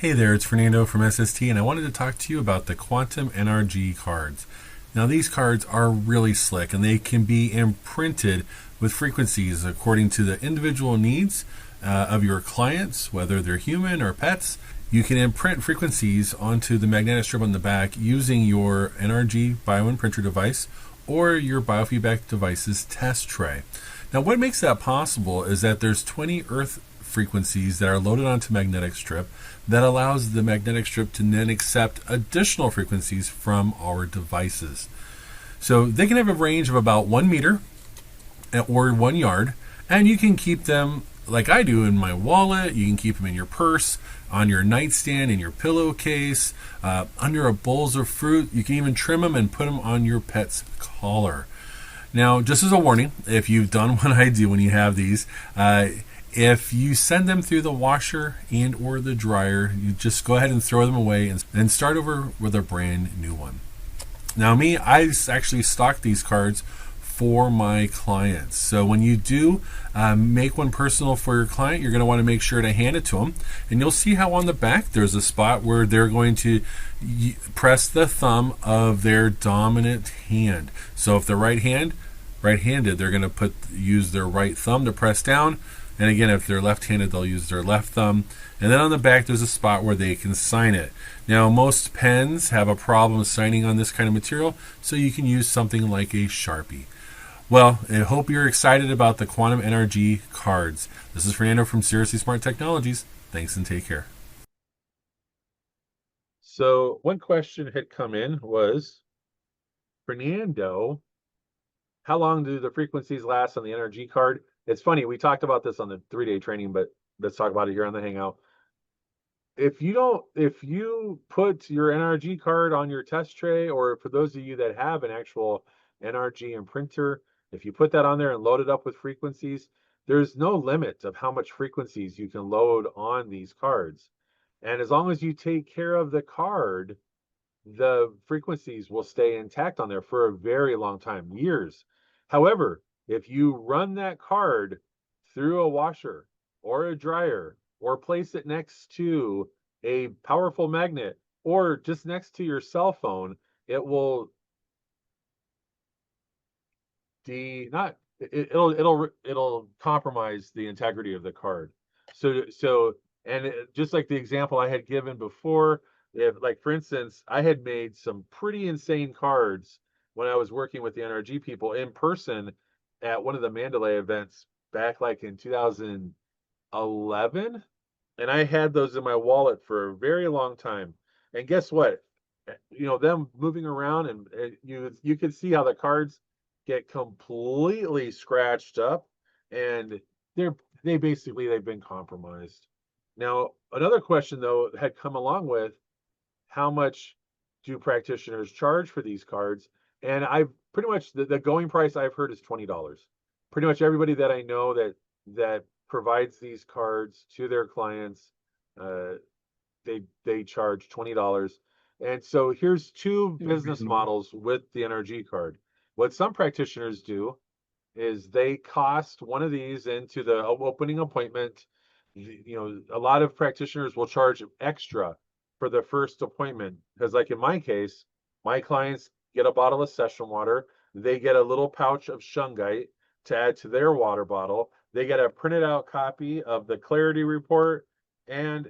Hey there, it's Fernando from SST, and I wanted to talk to you about the Quantum NRG cards. Now, these cards are really slick, and they can be imprinted with frequencies according to the individual needs of your clients, whether they're human or pets. You can imprint frequencies onto the magnetic strip on the back using your NRG bioimprinter device or your biofeedback device's test tray. Now, what makes that possible is that there's 20 Earth frequencies that are loaded onto magnetic strip that allows the magnetic strip to then accept additional frequencies from our devices. So they can have a range of about 1 meter or 1 yard, and you can keep them like I do in my wallet. You can keep them in your purse, on your nightstand, in your pillowcase, under a bowls of fruit. You can even trim them and put them on your pet's collar. Now, just as a warning, if you've done what I do when you have these, if you send them through the washer and or the dryer, you just go ahead and throw them away and start over with a brand new one. Now, I actually stock these cards for my clients. So when you do make one personal for your client, you're going to want to make sure to hand it to them. And you'll see how on the back there's a spot where they're going to press the thumb of their dominant hand. So if they're right-handed, they're going to use their right thumb to press down. And again, if they're left-handed, they'll use their left thumb. And then on the back, there's a spot where they can sign it. Now, most pens have a problem signing on this kind of material, so you can use something like a Sharpie. Well, I hope you're excited about the Quantum NRG cards. This is Fernando from Seriously Smart Technologies. Thanks and take care. So one question had come in was, Fernando, how long do the frequencies last on the NRG card? It's funny, we talked about this on the 3-day training, but let's talk about it here on the Hangout. If you put your NRG card on your test tray, or for those of you that have an actual NRG imprinter, if you put that on there and load it up with frequencies, there's no limit of how much frequencies you can load on these cards. And as long as you take care of the card, the frequencies will stay intact on there for a very long time, years. However, if you run that card through a washer or a dryer, or place it next to a powerful magnet, or just next to your cell phone, it will not it'll compromise the integrity of the card. Just like the example I had given before, if, like, for instance, I had made some pretty insane cards when I was working with the NRG people in person at one of the Mandalay events back like in 2011, and I had those in my wallet for a very long time. And guess what? Them moving around, and you could see how the cards get completely scratched up, and they've been compromised. Now, another question though had come along with, how much do practitioners charge for these cards? And I've pretty much, the going price I've heard is $20. Pretty much everybody that I know that provides these cards to their clients, uh, they charge $20. And so here's two business models with the NRG card. What some practitioners do is they cost one of these into the opening appointment. A lot of practitioners will charge extra for the first appointment, because like in my case, my clients get a bottle of session water, they get a little pouch of shungite to add to their water bottle, they get a printed out copy of the clarity report, and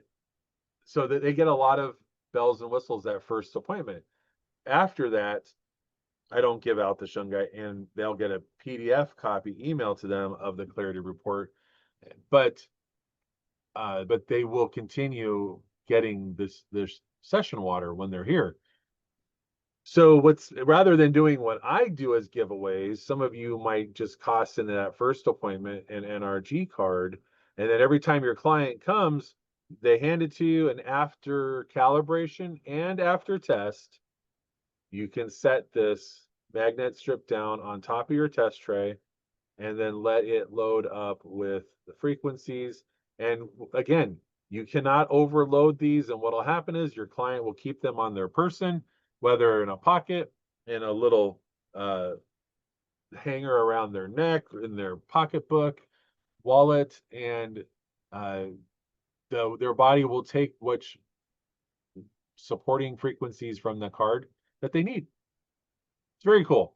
so that they get a lot of bells and whistles that first appointment. After that, I don't give out the shungite, and they'll get a PDF copy emailed to them of the clarity report, but they will continue getting this session water when they're here. So rather than doing what I do as giveaways, some of you might just cost in that first appointment an NRG card, and then every time your client comes, they hand it to you, and after calibration and after test, you can set this magnet strip down on top of your test tray and then let it load up with the frequencies. And again, you cannot overload these, and what'll happen is your client will keep them on their person, whether in a pocket, in a little hanger around their neck, in their pocketbook, wallet, and their body will take supporting frequencies from the card that they need. It's very cool.